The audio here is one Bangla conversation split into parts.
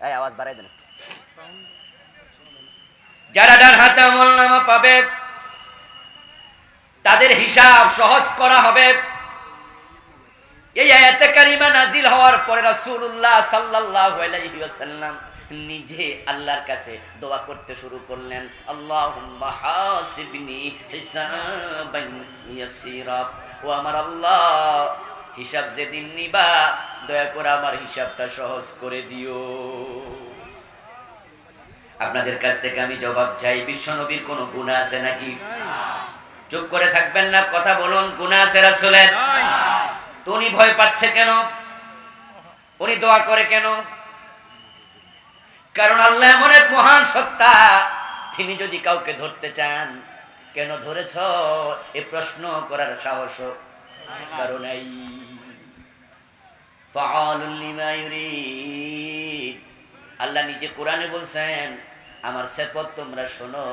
এই আওয়াজ বাড়াই দেন। যারা ডান হাতে আমলনামা পাবে তাদের হিসাব সহজ করা হবে। এই আয়াতে কারিমা নাজিল হওয়ার পরে রাসূলুল্লাহ সাল্লাল্লাহু আলাইহি ওয়াসাল্লাম নিজে আল্লাহর কাছে দোয়া করতে শুরু করলেন, আল্লাহুম্মা হাসিবনি হিসাবান ইয়াসীরা। ও আমার আল্লাহ, হিসাব যেদিন নিবা দয়া করে আমার হিসাবটা সহজ করে দিও। আপনাদের কাছ থেকে আমি জবাব চাই, বিশ্বনবীর কোনো গুনাহ আছে নাকি? চুপ করে থাকবেন না, কথা বলুন। গুনাহ আছে রাসূলের? তো উনি ভয় পাচ্ছে কেন? উনি দোয়া করে কেন? কারণ আল্লাহ এমন এক মহান সত্তা, তিনি যদি কাউকে ধরতে চান, কেন ধরেছ এ প্রশ্ন করার সাহস কারণ নাই। ফাআলুল লিমা ইউরিদ। আল্লাহ নিজে কোরআনে বলছেন, আমার সিফাত তোমরা শোনো,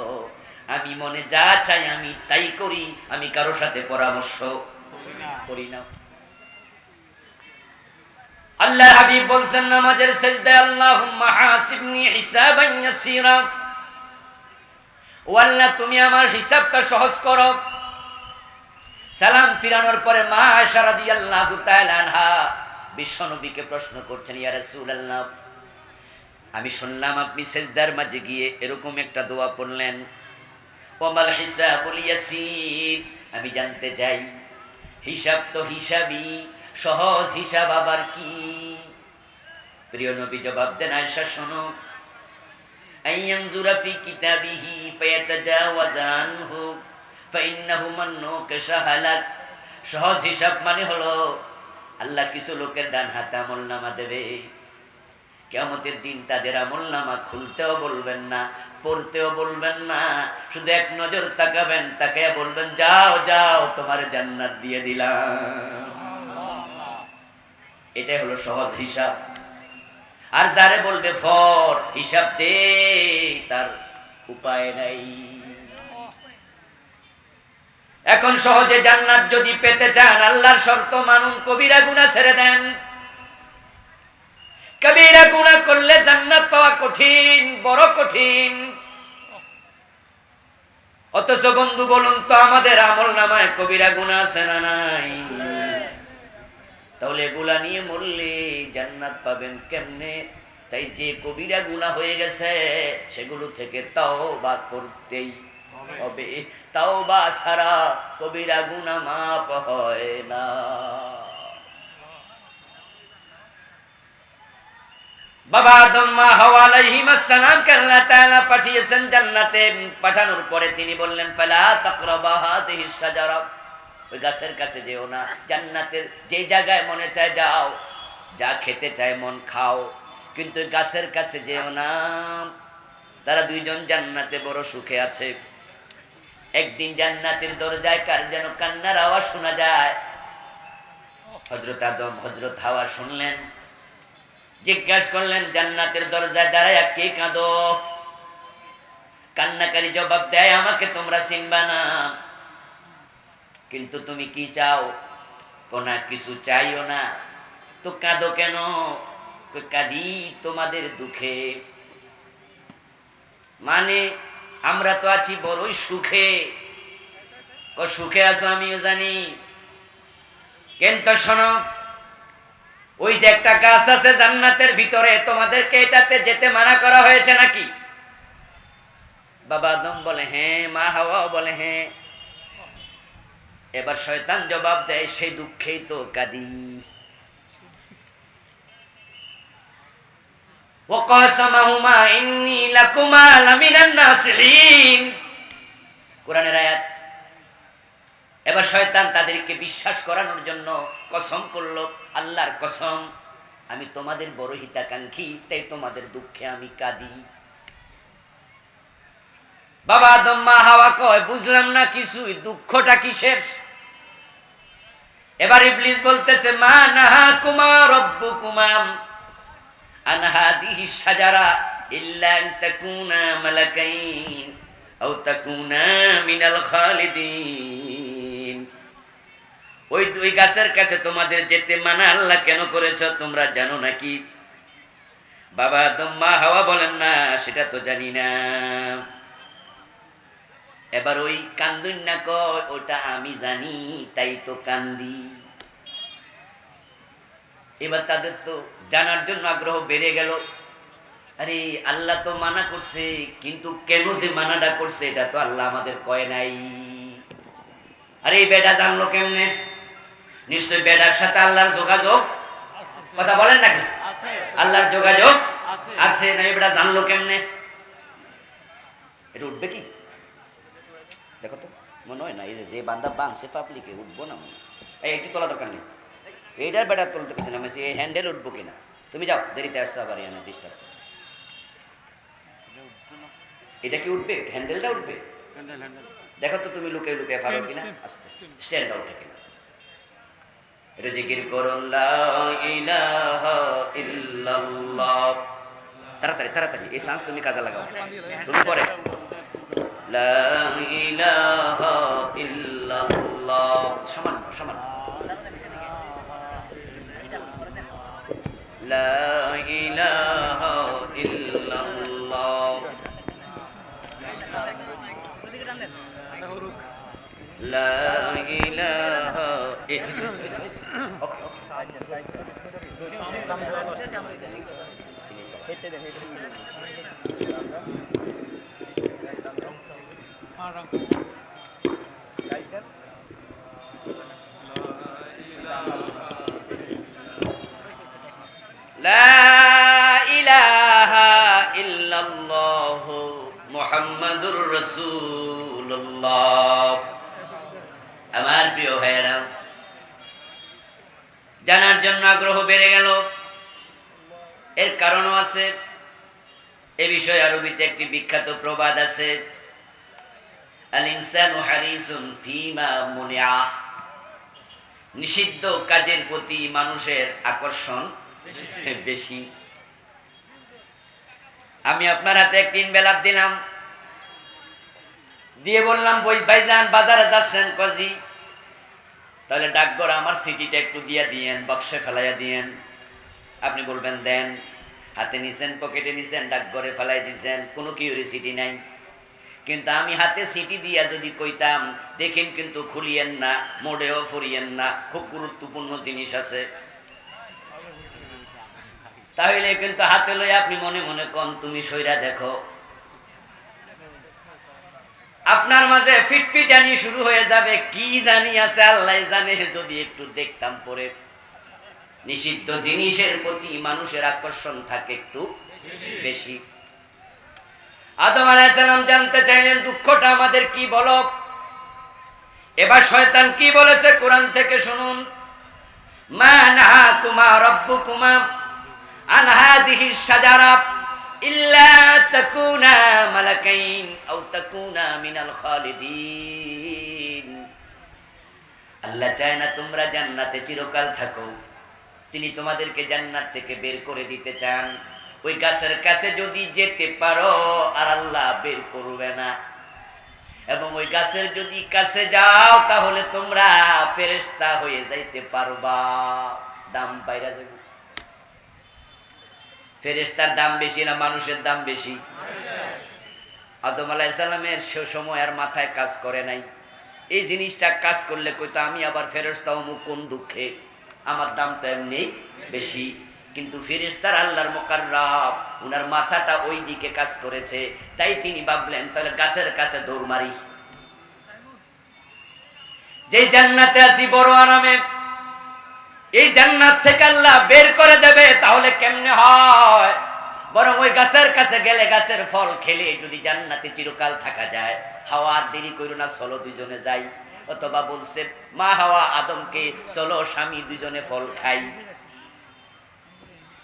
আমি মনে যা চাই আমি তাই করি, আমি কারো সাথে পরামর্শ করি না। আল্লাহর হাবিব বলছেন নামাজের সিজদায়, আল্লাহুম্মা হাসিবনি হিসাবান ইয়াসীরা। ও আল্লাহ, তুমি আমার হিসাবটা সহজ করো। সালাম ফিরানোর পরে মা আয়েশা রাদিয়াল্লাহু তাআলা আনহা বিশ্বনবীকে প্রশ্ন করছেন, ইয়া রাসূলুল্লাহ, আমি শুনলাম আপনি সিজদার মাঝে গিয়ে এরকম একটা দোয়া পড়লেন, ওয়ামাল হিসাবুল ইয়াসীর। আমি জানতে চাই, হিসাব তো হিসাবই, সহজ হিসাব আবার কি? প্রিয় নবী জবাব দেন, আয়েশা শোনো, আইয়ানজুরা ফি কিতাবিহি ফায়াতাজাওয়াজ আনহু ফাইন্নাহু মান নাকাশা হালাক। সহজ হিসাব মানে হলো আল্লাহ কিছু লোকের ডান হাতে আমলনামা দেবে, কিয়ামতের দিন তাদের আমলনামা খুলতেও বলবেন না, পড়তেও বলবেন না, শুধু এক নজর তাকাবেন, তাকায়া বলবেন, যাও যাও তোমার জান্নাত দিয়ে দিলাম। এটাই হলো সহজ হিসাব। আর যারে বলবে ফর হিসাব দে, তার উপায় নাই। এখন সহজে জান্নাত যদি পেতে চান, আল্লাহর শর্ত মানুন, কবিরা গুনাহ ছেড়ে দেন। কবিরা গুনাহ করলে জান্নাত পাওয়া কঠিন, বড় কঠিন। অথচ বন্ধু বলুন তো, আমাদের আমলনামায় কবিরা গুনাহ আছে না নাই? তাহলে এগুলা নিয়ে মরলে জান্নাত পাবেন কেমনে? তাই যে কবিরা গুনাহ হয়ে গেছে সেগুলো থেকে তাওবা করতেই হবে। তাওবা ছাড়া কবিরা গুনাহ মাফ হয় না। বাবা আদম মা হাওয়া আলাইহিস সালামকে আল্লাহ তাআলা পাঠিয়েছেন জান্নাতে। পাঠানোর পরে তিনি বললেন, ফালা তাকরাবা হাযিহিস শাজারা। ওই গাছের কাছে যেও না। জান্নাতের যে জায়গায় মনে চায় যাও, যা খেতে চায় মন খাও, কিন্তু গাছের কাছে যেও না। তারা দুইজন জান্নাতে বড় সুখে আছে। একদিন জান্নাতের দরজায় কার যেন কান্নার আওয়াজ শোনা যায়। হযরত আদম হযরত হাওয়া শুনলেন, জিজ্ঞাসা করলেন, জান্নাতের দরজায় দাঁড়ায় কে কাঁদো? কান্নাকারী জবাব দেয়, আমাকে তোমরা চিনবা না, কিন্তু তুমি কি চাও? কোনা কিছু চাইও না, তো কাঁদো কেন? কাঁদি তোমাদের দুঃখে। মানে আমরা তো আছি বড়ই সুখে। সুখে আছো আমিও জানি, কিন্তু শোনো, ওই যে একটা গাছ আছে জান্নাতের ভিতরে, তোমাদেরকে এটাতে যেতে মানা করা হয়েছে নাকি? বাবা আদম বলে হ্যাঁ, মা হাওয়া বলে হ্যাঁ। এবার শয়তান জবাব দেয়, সেই দুঃখেই তো কাঁদি। ওয়াকাসামাহুমা ইন্নী লাকুমা লামিনান নাসিহিন, কোরআনের আয়াত। এবার শয়তান তাদেরকে বিশ্বাস করানোর জন্য কসম করল, আল্লাহর কসম, আমি তোমাদের বড় হিতাকাঙ্ক্ষী, তাই তোমাদের দুঃখে আমি কাঁদি। বাবা আদম মা হাওয়া কয়, বুঝলাম না কিছুই, দুঃখটা কিসের? এবার ইবলিস বলতেছে, মা নাহাকুমা রাব্বুকুমা আন হাযিহিস শাজারা ইল্লা আন তাকুনা মালাকাইন আও তাকুনা মিনাল খালিদিন। ওই দুই গাছের কাছে তোমাদের যেতে মানা আল্লাহ কেন করেছ তোমরা জানো নাকি? বাবা আদম মা হাওয়া বলেন না সেটা তো জানি না। এবার ওই কান্দুন না কয় ওটা আমি জানি তাই তো কান্দি। এবার তাদের তো জানার জন্য আগ্রহ বেড়ে গেল। আরে আল্লাহ তো মানা করছে, কিন্তু কেন যে মানাটা করছে এটা তো আল্লাহ আমাদের কয় নাই। আরে এই বেটা জানলো কেমনে? নিশ্চয় বেটার সাথে আল্লাহর যোগাযোগ, কথা বলেন না, আল্লাহর যোগাযোগ আছে না? এই বেটা জানলো কেমনে? এটা উঠবে কি দেখো তো, মনে হয় না। এই যে বান্দা বানছে পাবলিকে উঠবো না মনে হয়। একটু তোলা দরকার নেই, এইটার বেটা তুলতে কিছু না। এই হ্যান্ডেল উঠবো কিনা? তুমি যাও, দেরিতে আসছো আবার এনে ডিস্টার্ব। এটা কি উঠবে? হ্যান্ডেলটা উঠবে? দেখো তো তুমি লুকে লুকে পারো কিনা। স্ট্যান্ড আউট কিনা? এটা জিকির করুন লা ইলাহা ইল্লাল্লাহ। তাড়াতাড়ি তাড়াতাড়ি এই চান্স তুমি কাজে লাগাও। তুমি পরে লা ইলাহা ইল্লাল্লাহ সামান্য সামান্য লা ইলাহা ইল্লাল্লাহ লা ইলাহা লা ইলাহা ইল্লাল্লাহ মুহাম্মাদুর রাসূলুল্লাহ। আমার প্রিয় ভাইয়েরা, জানার জন্য আগ্রহ বেড়ে গেল। এর কারণও আছে। এ বিষয়ে আরবিতে একটি বিখ্যাত প্রবাদ আছে, আল ইনসানু হারিসুন ফিমা মুনিআহ। নিষিদ্ধ কাজের প্রতি মানুষের আকর্ষণ বেশি। আমি আপনার হাতে একটি ইনভেলপ দিলাম, দিয়ে বললাম ভাইজান বাজারে যাচ্ছেন কজি, তাহলে ডাকঘর আমার সিটিটা একটু দিয়ে দিয়েন, বক্সে ফেলাইয়া দিয়েন। আপনি বলবেন দেন। হাতে নিছেন, পকেটে নিছেন, ডাকঘরে ফেলাই দিচ্ছেন, কোনো কিউরিসিটি নাই। কিন্তু আমি হাতে সিটি দিয়া যদি কইতাম দেখেন কিন্তু খুলিয়েন না, মোড়েও ফুরিয়েন না, খুব গুরুত্বপূর্ণ জিনিস আছে, তাহলে কিন্তু হাতে লই আপনি মনে মনে কন তুমি সইরা দেখো। আপনার মাঝে ফিটফিটানি শুরু হয়ে যাবে, কি জানি আছে আল্লাহ জানে। যদি একটু দেখতাম পরে, নিষিদ্ধ জিনিসের প্রতি মানুষের আকর্ষণ থাকে একটু বেশি। আদম আলাইহিস সালাম জানতে চাইলেন দুঃখটা আমাদের কি বলো। এবার শয়তান কি বলেছে কোরআন থেকে শুনুন, মা নাহাকুমা রাব্বুকুমা আন হাযিহিশ শাজারা ইল্লা তাকুনা মালাকাইন আও তাকুনা মিনাল খালিদিন। আল্লাহ চায় না তোমরা জান্নাতে চিরকাল থাকো, তিনি তোমাদেরকে জান্নাত থেকে বের করে দিতে চান। ওই গাছের কাছে যদি যেতে পারো আর আল্লাহ বের করবে না, এবং ওই গাছের যদি কাছে যাও তাহলে তোমরা ফেরেশতা হয়ে যাইতে পারবা। দাম বাইরা যাবে। ফেরেশতার দাম বেশি না মানুষের দাম বেশি? আদম আলাইহিস সালামের সে সময় আর মাথায় কাজ করে নাই। এই জিনিসটা কাজ করলে কইতো আমি আবার ফেরেশতা হমু কোন দুঃখে, আমার দাম তো এমনি বেশি। কিন্তু ফেরেশতার আল্লাহর মুকাররাব, উনার মাথাটা ওই দিকে কাজ করেছে, তাই তিনি ভাবলেন তাহলে গাছের কাছে দৌড় মারি। যে জান্নাতে আছি বড় আরামে, এই জান্নাত থেকে আল্লাহ বের করে দেবে, তাহলে কেমনে হয়? বরং ওই গাছের কাছে গেলে গাছের ফল খেলে যদি জান্নাতে চিরকাল থাকা যায়, হাওয়া দেরি করো না, চলো দুজনে যাই। অথবা বলছে মা হাওয়া আদমকে, চলো স্বামী দুজনে ফল খাই।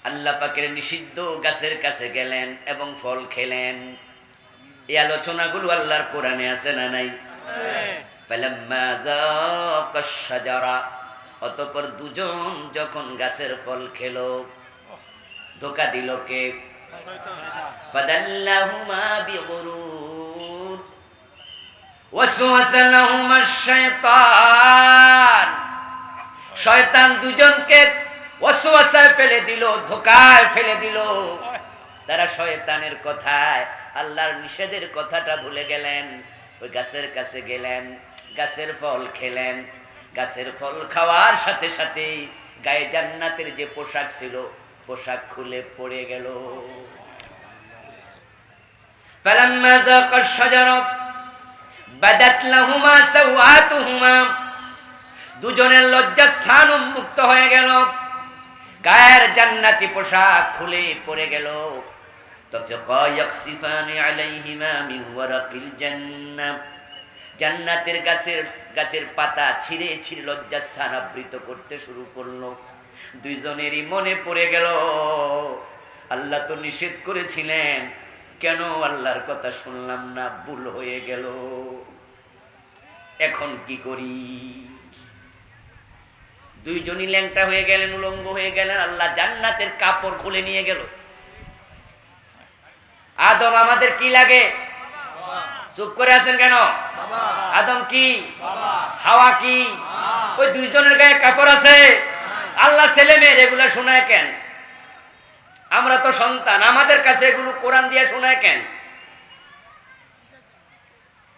আল্লাহ পাকের নিষিদ্ধ গাছের কাছে গেলেন এবং ফল খেলেন। এই আলোচনাগুলো আল্লাহর কোরআনে আছে না নাই? ফালাম্মা যাকাশ শাজারা, অতঃপর দুজন যখন গাছের ফল খেলো, ধোঁকা দিল কে? ফাদাল্লাহুমা বিগুরুর ওয়াসওয়াসা লাহুমাশ শাইতান। শয়তান দুজনকে ওয়াসওয়াসায় ফেলে দিল, ধোঁকায় ফেলে দিল। তারা শয়তানের কথায় আল্লাহর নিষেধের কথাটা ভুলে গেলেন। ওই গাছের কাছে গেলেন, গাছের ফল খেলেন। গাছের ফল খাওয়ার সাথে সাথে গায়ে জান্নাতের যে পোশাক ছিল পোশাক খুলে পড়ে গেল। ফালাম্মা যাকাশ শাজারা বাদাত লাহুমা সাওয়াতুহুমা, দুজনের লজ্জাস্থান উন্মুক্ত হয়ে গেল, গায়ের জান্নাতি পোশাক খুলে পড়ে গেল। তাফিকা ইয়াকসিফানি আলাইহিমা মিন ওয়ারাকিল জান্নাহ, জান্নাতের গাছের পাতা ছিঁড়ে ছিঁড়ে লজ্জাস্থান আবৃত করতে শুরু করলো। দুইজনেরই মনে পড়ে গেল আল্লাহ তো নিষেধ করেছিলেন, কেন আল্লাহর কথা শুনলাম না, ভুল হয়ে গেল, এখন কি করি। দুইজনই ল্যাংটা হয়ে গেলেন, উলঙ্গ হয়ে গেলেন। আল্লাহ জান্নাতের কাপড় খুলে নিয়ে গেল। আদম আমাদের কি লাগে? চুপ করে আছেন কেন? আদম কি? হাওয়া কি? ওই দুইজনের গায়ে কাপড় আছে। আল্লাহ ছেলে মেয়ের এগুলো শোনায় কেন? আমরা তো সন্তান, আমাদের কাছে এগুলো কোরআন দিয়ে শোনায় কেন?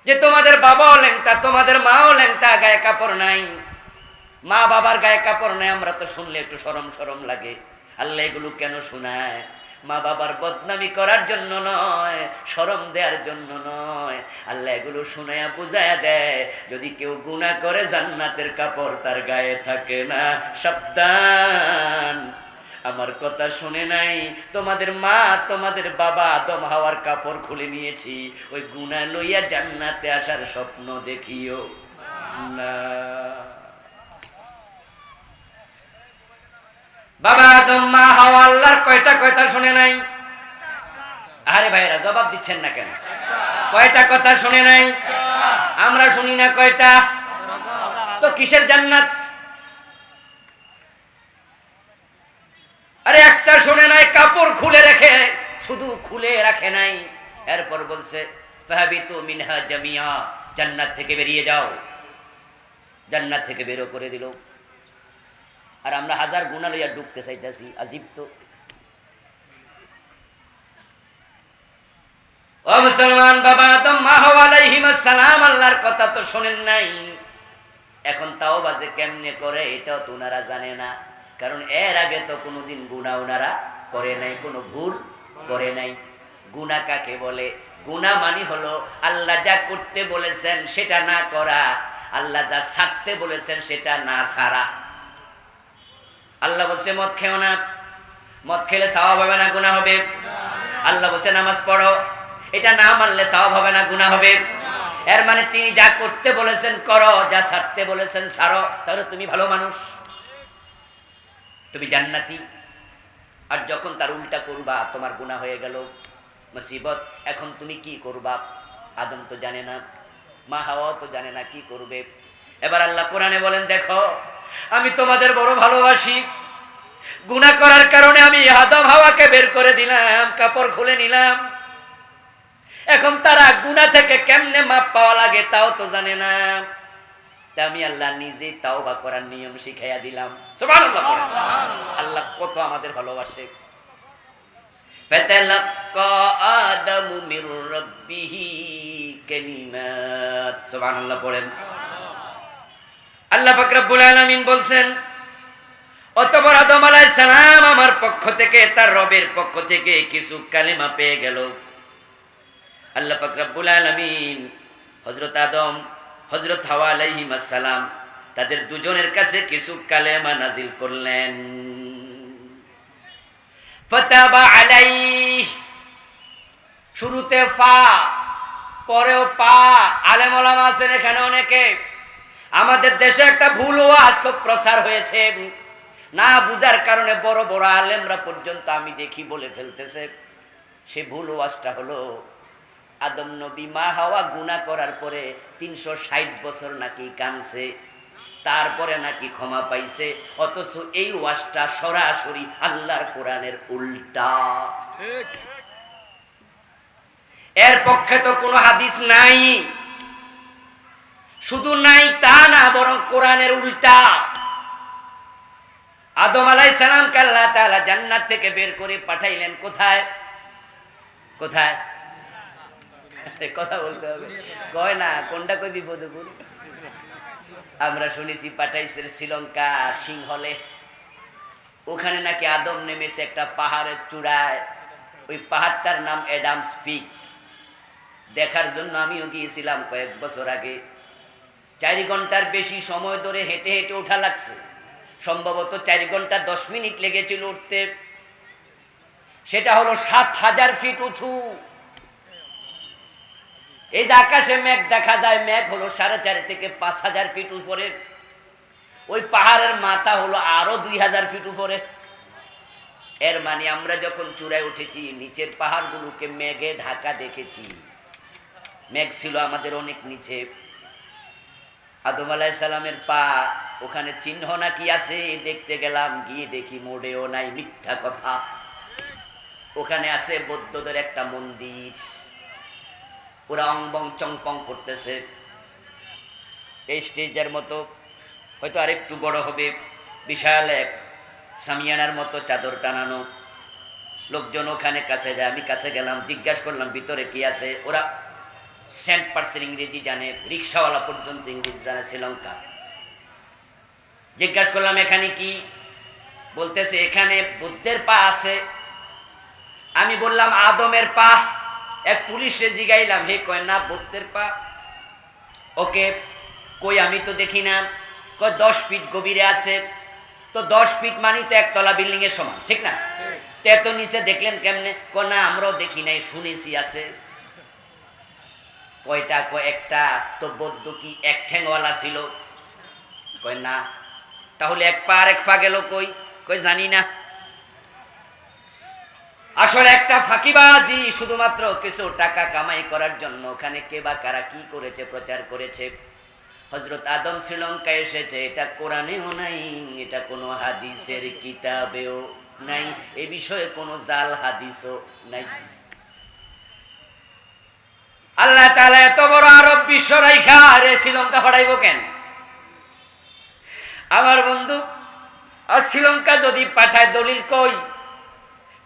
যে তোমাদের বাবাও ল্যাংটা, তোমাদের মাও ল্যাংটা, গায়ে কাপড় নাই, মা বাবার গায়ে কাপড় নাই। আমরা তো শুনলে একটু শরম শরম লাগে। আল্লাহ এগুলো কেন শোনায়? মা বাবার বদনামি করার জন্য নয়, শরম দেওয়ার জন্য নয়। আল্লাহ এগুলো শুনায়া বুঝায়া দেয়, যদি কেউ গুনাহ করে জান্নাতের কাপড় তার গায়ে থাকে না, সাবধান, আমার কথা শুনে নাই, তোমাদের মা তোমাদের বাবা আদম হাওয়ার কাপড় খুলে নিয়েছি, ওই গুনাহ লইয়া জান্নাতে আসার স্বপ্ন দেখিও না। বাবা আদম মা হাওয়া আল্লাহর কয়টা কথা শুনে নাই? আরে ভাইরা জবাব দিচ্ছেন না কেন? কয়টা কথা শুনে নাই? আমরা শুনি না কয়টা? তো কিসের জান্নাত? আরে একটা শুনে নাই, কাপড় খুলে রেখে, শুধু খুলে রাখে নাই, এরপর বলছে ফাহাবিতু মিনহা জামিয়া, জান্নাত থেকে বেরিয়ে যাও। জান্নাত থেকে বের করে দিল। আর আমরা হাজার গুনাহ লইয়া ডুবতে চাইতেছি। আজীব তো। ও মুসলমান, বাবা আদম মা হাওয়া আলাইহিস সালাম আল্লাহর কথা তো শোনেন নাই। এখন তাও বাজে কেমনে করে এটাও তো ওনারা জানে না, কারণ এর আগে তো কোনোদিন গুনাহ ওনারা করে নাই, কোনো ভুল করে নাই। গুনাহ কাকে বলে? গুনাহ মানে হলো আল্লাহ যা করতে বলেছেন সেটা না করা, আল্লাহ যা ছাড়তে বলেছেন সেটা না ছাড়া। আল্লাহ বলছে মদ খেও না, মদ খেলে সওয়াব হবে না, গুনাহ হবে। আল্লাহ বলছে নামাজ পড়ো, এটা না মানলে সওয়াব হবে না, গুনাহ হবে। এর মানে তিনি যা করতে বলেছেন করো, যা ছাড়তে বলেছেন ছাড়ো, তাহলে তুমি ভালো মানুষ, তুমি জান্নাতি। আর যখন তার উল্টা করবা তোমার গুনাহ হয়ে গেল, মুসিবত। এখন তুমি কি করবা? আদম তো জানে না, মা হাওয়া তো জানে না, কি করবে? এবার আল্লাহ কোরআনে বলেন, দেখো আমি তোমাদের বড় ভালোবাসি, গুনাহ করার কারণে আমি আদম হাওয়াকে বের করে দিলাম, কাপড় খুলে নিলাম। এখন তারা গুনাহ থেকে কেমনে মাপ পাওয়া লাগে তাও তো জানে না, তা আমি আল্লাহ নিজে তাওবা করার নিয়ম শিখাইয়া দিলাম। সুবহানাল্লাহ পড়েন। আল্লাহ কত আমাদের ভালোবাসে। ফাতালাক্কা আদামু মির রাব্বিহি কালিমাত। সুবহানাল্লাহ পড়েন। আল্লাহ পাক রব্বুল আলামিন বলছেন, অতঃপর আদম আলাইহিস সালাম আমার পক্ষ থেকে, তার রবের পক্ষ থেকে কিছু কালিমা পেয়ে গেল। আল্লাহ পাক রব্বুল আলামিন হযরত আদম, হযরত হাওয়া আলাইহিস সালাম তাদের দুজনের কাছে কিছু কালেমা নাজিল করলেন। ফাতাবা আলাইহি, শুরুতে ফা, পরেও পা। আলেম ওলামা আছেন এখানে অনেকে। আমাদের দেশে একটা ভুল ওয়াজ খুব প্রচার হয়েছে, না বুঝার কারণে বড় বড় আলেমরা পর্যন্ত আমি দেখি বলে ফেলতেছে। সে ভুল ওয়াজটা হলো আদম নবী মা হাওয়া গুনাহ করার পরে 360 বছর নাকি কাঁদছে, তারপরে নাকি ক্ষমা পাইছে। অথচ এই ওয়াজটা সরাসরি আল্লাহর কোরআনের উল্টা। ঠিক, এর পক্ষে তো কোনো হাদিস নাই। শুধু নাই তা না, বরং কোরআনের উল্টা। আদম আলাইহিস সালামকে আল্লাহ তাআলা জান্নাত থেকে বের করে পাঠাইলেন কোথায়? কোথায়? কথা বলতে হবে, কয় না কোনটা কই বিপদে পড়ি। আমরা শুনেছি পাঠাইছে শ্রীলঙ্কা সিংহলে, ওখানে নাকি আদম নেমেছে একটা পাহাড়ের চূড়ায়, ওই পাহাড়টার নাম অ্যাডামস পিক। দেখার জন্য আমিও গিয়েছিলাম কয়েক বছর আগে। 4 ঘন্টার বেশি সময় ধরে হেঁটে হেঁটে ওঠা লাগছে, সম্ভবত 4 ঘন্টা 10 মিনিট লেগেছিল উঠতে। সেটা হলো 7000 ফিট উঁচু। এই যে আকাশে মেঘ দেখা যায়, মেঘ হলো 4.5 থেকে 5000 ফিট উপরে। ওই পাহাড়ের মাথা হলো আরো 2000 ফিট উপরে। এর মানে আমরা যখন চূড়ায় উঠেছি, নিচের পাহাড়গুলোকে মেঘে ঢাকা দেখেছি। মেঘ ছিল আমাদের অনেক নিচে। আদম আলাইহিস সালামের পা, ওখানে চিহ্ন নাকি আছে, দেখতে গেলাম, গিয়ে দেখি মোড়েও নাই, মিথ্যা কথা। ওখানে আছে বৌদ্ধদের একটা মন্দির, ওরা অংবং চংপং করতেছে। এই স্টেজের মতো, হয়তো আরেকটু বড় হবে, বিশাল এক সামিয়ানার মতো চাদর টানানো। লোকজন ওখানে কাছে যায়, আমি কাছে গেলাম, জিজ্ঞাসা করলাম ভিতরে কি আছে। ওরা 100% ইংরেজি জানে, রিক্সাওয়ালা পর্যন্ত ইংরেজি জানে শ্রীলঙ্কা। জিজ্ঞাসা করলাম এখানে কি, বলতেছে এখানে বুদ্ধের পা আছে। আমি বললাম আদমের পা। এক পুলিশে জিগাইলাম, হে, কয় না বুদ্ধের পা। ওকে, কই আমি তো দেখি না। কয় 10 ফিট গভীরে আছে। তো 10 ফিট মানে তো একতলা বিল্ডিং এর সমান, ঠিক না? তো এত নিচে দেখলেন কেমনে? কয় না আমরাও দেখি নাই, শুনেছি আছে। কয়টা? কয় একটা। তো বৌদ্ধ কি এক ঠ্যাংওয়ালা ছিল? কয় না। তাহলে এক পা আর এক পা গেল কই? কই জানি না। আসলে একটা ফাঁকিবাজি, শুধুমাত্র কিছু টাকা কামাই করার জন্য ওখানে কে বা কারা কি করেছে, প্রচার করেছে। হযরত আদম শ্রীলঙ্কায় এসেছে, এটা কোরআনেও নাই, এটা কোনো হাদিসের কিতাবেও নাই, এই বিষয়ে কোনো জাল হাদিসও নাই। আল্লাহ তাআলা এত বড় আরব বিশ্ব রাইখা আরে শ্রীলঙ্কা হড়াইব কেন? আমার বন্ধু, আর শ্রীলঙ্কা যদি পাঠায়, দলিল কই?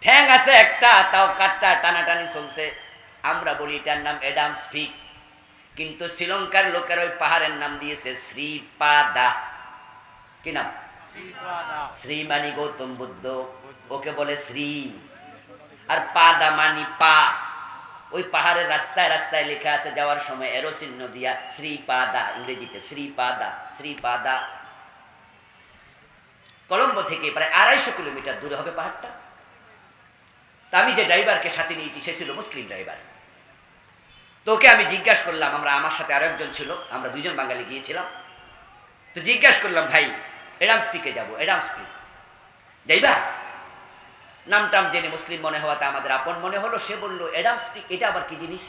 ঠ্যাং আছে একটা, তাও কাটটা টানাটানি চলছে। আমরা বলি এটার নাম অ্যাডামস পিক, কিন্তু শ্রীলঙ্কার লোকের ওই পাহাড়ের নাম দিয়েছে শ্রীপাদা। কি নাম? শ্রী মানি গৌতম বুদ্ধ, ওকে বলে শ্রী। আর পাদা মানি পা। ওই পাহাড়ের রাস্তায় রাস্তায় লেখা আছে, যাওয়ার সময় এরো চিহ্ন দিয়া, শ্রীপাদা, ইংরেজিতে শ্রীপাদা, শ্রীপাদা। কলম্বো থেকে প্রায় 250 কিলোমিটার দূরে হবে পাহাড়টা। তা আমি যে ড্রাইভারকে সাথে নিয়েছি, সে ছিল মুসলিম ড্রাইভার। তো ওকে আমি জিজ্ঞাসা করলাম, আমার সাথে আরো একজন ছিল, আমরা 2জন বাঙালি গিয়েছিলাম। তো জিজ্ঞাসা করলাম, ভাই অ্যাডামস পিকে যাবো, অ্যাডামস পিক যাইবা? নামটাম জেনে মুসলিম মনে হওয়াতে আমাদের আপন মনে হলো। সে বলল অ্যাডামস পিক এটা আবার কি জিনিস?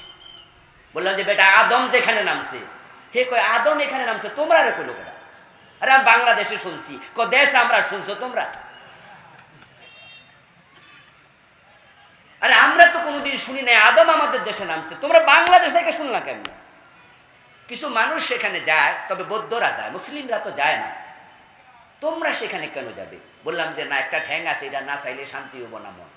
বললাম যে বেটা, আদম যেখানে নামছে। হে কয় আদম এখানে নামছে, তোমরা আরে কইলো কেনা? আরে আমি বাংলাদেশে শুনছি। দেশ আমরা, শুনছো তোমরা? আরে আমরা তো কোনোদিন শুনি নাই আদম আমাদের দেশে নামছে, তোমরা বাংলাদেশ থেকে শুনলা কেন? কিছু মানুষ সেখানে যায়, তবে বৌদ্ধরা যায়, মুসলিমরা তো যায় না। তোমরা সেখানে কেন যাবে? বললাম যে না, একটা ঠ্যাং আছে, এটা না চাইলে শান্তি হবো না মন।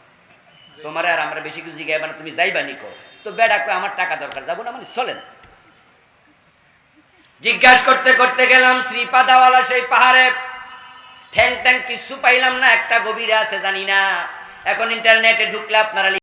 তোমার আর আমরা বেশি কিছু জিজ্ঞাসা না, তুমি যাইবা নিকো। তো বেড়া কয় আমার টাকা দরকার, যাবো না মানে চলেন। জিজ্ঞাসা করতে করতে গেলাম শ্রীপাদাওয়ালা সেই পাহাড়ে, ঠ্যাং ট্যাং কিছু পাইলাম না, একটা গভীরে আছে জানি না। এখন ইন্টারনেটে ঢুকলে আপনারা